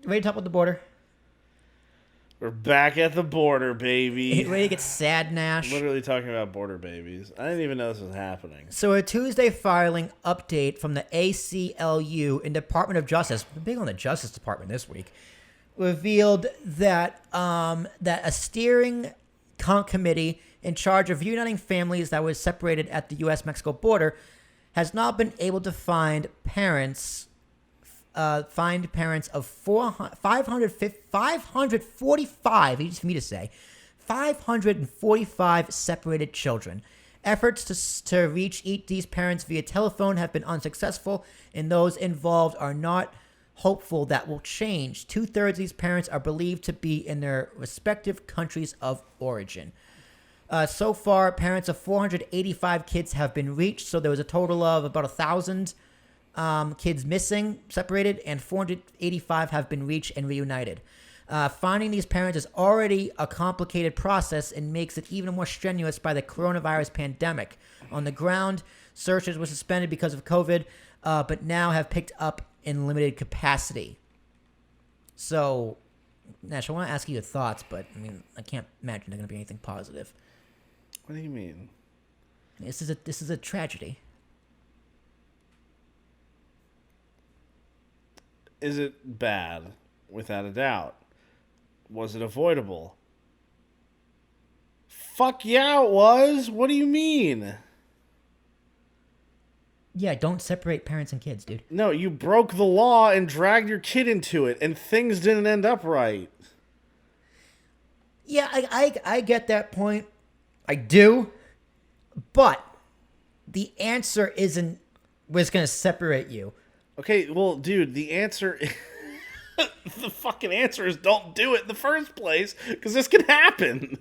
Ready to talk about the border? We're back at the border, baby. Ready to get sad, Nash? Literally talking about border babies. I didn't even know this was happening. So a Tuesday filing update from the ACLU and Department of Justice, we're big on the Justice Department this week, revealed that that a steering committee in charge of reuniting families that were separated at the U.S.-Mexico border has not been able to find parents of 545, easy for me to say, 545 separated children. Efforts to reach these parents via telephone have been unsuccessful, and those involved are not hopeful that will change. 2/3 of these parents are believed to be in their respective countries of origin. So far, parents of 485 kids have been reached, so there was a total of about 1,000 kids missing, separated, and 485 have been reached and reunited. Finding these parents is already a complicated process and makes it even more strenuous by the coronavirus pandemic. On the ground, searches were suspended because of COVID, but now have picked up in limited capacity. So, Nash, I want to ask you your thoughts, but I mean, I can't imagine they're going to be anything positive. What do you mean? This is a tragedy. Is it bad? Without a doubt. Was it avoidable? Fuck yeah, it was. What do you mean? Yeah, don't separate parents and kids, dude. No, you broke the law and dragged your kid into it, and things didn't end up right. Yeah, I get that point. I do. But the answer isn't was going to separate you. Okay, well, dude, the answer... the fucking answer is don't do it in the first place, because this can happen.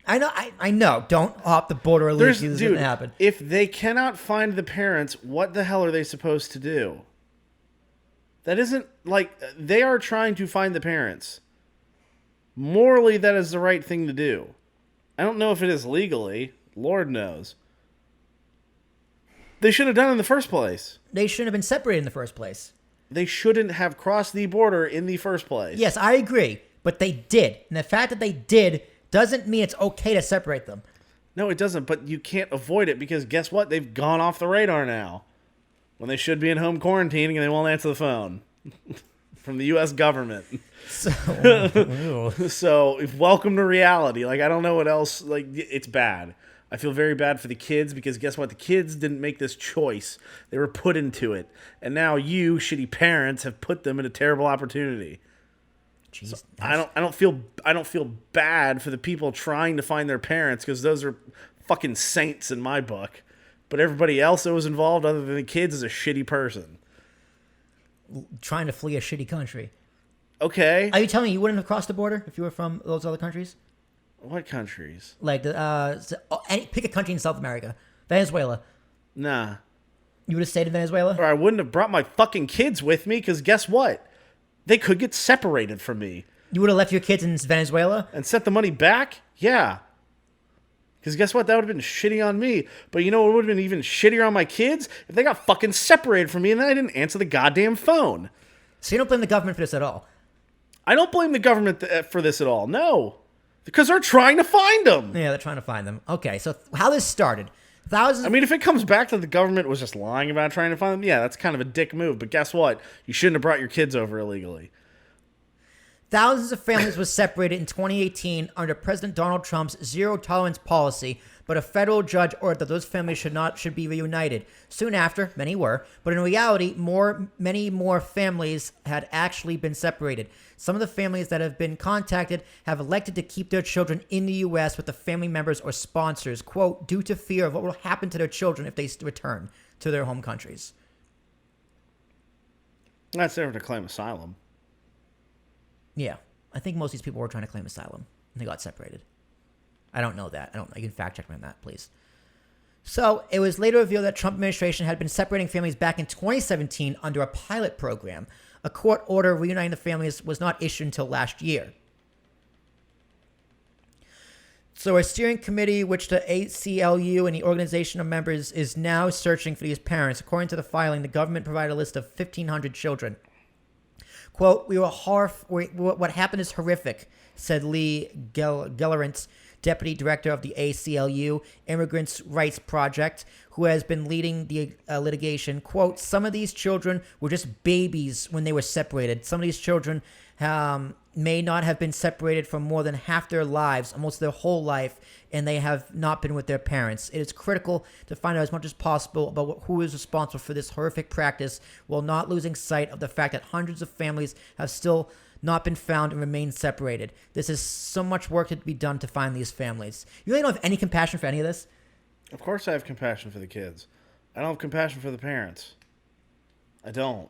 I know. Don't hop the border illegally. This didn't happen. If they cannot find the parents, what the hell are they supposed to do? That isn't, like, they are trying to find the parents. Morally, that is the right thing to do. I don't know if it is legally. Lord knows. They should have done it in the first place. They shouldn't have been separated in the first place. They shouldn't have crossed the border in the first place. Yes, I agree. But they did. And the fact that they did doesn't mean it's okay to separate them. No, it doesn't. But you can't avoid it because guess what? They've gone off the radar now. When they should be in home quarantining and they won't answer the phone. From the U.S. government. So, welcome to reality. Like, I don't know what else. Like, it's bad. I feel very bad for the kids because guess what? The kids didn't make this choice. They were put into it. And now you, shitty parents, have put them in a terrible opportunity. Jeez, so I don't feel bad for the people trying to find their parents because those are fucking saints in my book. But everybody else that was involved other than the kids is a shitty person. Trying to flee a shitty country. Okay. Are you telling me you wouldn't have crossed the border if you were from those other countries? What countries? Like, pick a country in South America. Venezuela. Nah. You would have stayed in Venezuela? Or I wouldn't have brought my fucking kids with me because guess what? They could get separated from me. You would have left your kids in Venezuela? And sent the money back? Yeah. Because guess what? That would have been shitty on me. But you know what would have been even shittier on my kids? If they got fucking separated from me and then I didn't answer the goddamn phone. So you don't blame the government for this at all? I don't blame the government for this at all. No. Because they're trying to find them. Yeah, they're trying to find them. Okay, so how this started. Thousands. I mean, if it comes back that the government was just lying about trying to find them, yeah, that's kind of a dick move. But guess what? You shouldn't have brought your kids over illegally. Thousands of families were separated in 2018 under President Donald Trump's zero-tolerance policy, but a federal judge ordered that those families should be reunited. Soon after, many were, but in reality, many more families had actually been separated. Some of the families that have been contacted have elected to keep their children in the U.S. with the family members or sponsors, quote, due to fear of what will happen to their children if they return to their home countries. That's never to claim asylum. Yeah, I think most of these people were trying to claim asylum, and they got separated. I don't know that. You can fact check me on that, please. So it was later revealed that Trump administration had been separating families back in 2017 under a pilot program. A court order reuniting the families was not issued until last year. So a steering committee, which the ACLU and the organization of members is now searching for these parents. According to the filing, the government provided a list of 1,500 children. Quote, what happened is horrific, said Lee Gellerant, deputy director of the ACLU Immigrants' Rights Project, who has been leading the litigation. Quote, some of these children were just babies when they were separated. Some of these children may not have been separated for more than half their lives, almost their whole life, and they have not been with their parents. It is critical to find out as much as possible about who is responsible for this horrific practice, while not losing sight of the fact that hundreds of families have still not been found and remain separated. This is so much work to be done to find these families. You really don't have any compassion for any of this? Of course I have compassion for the kids. I don't have compassion for the parents. I don't.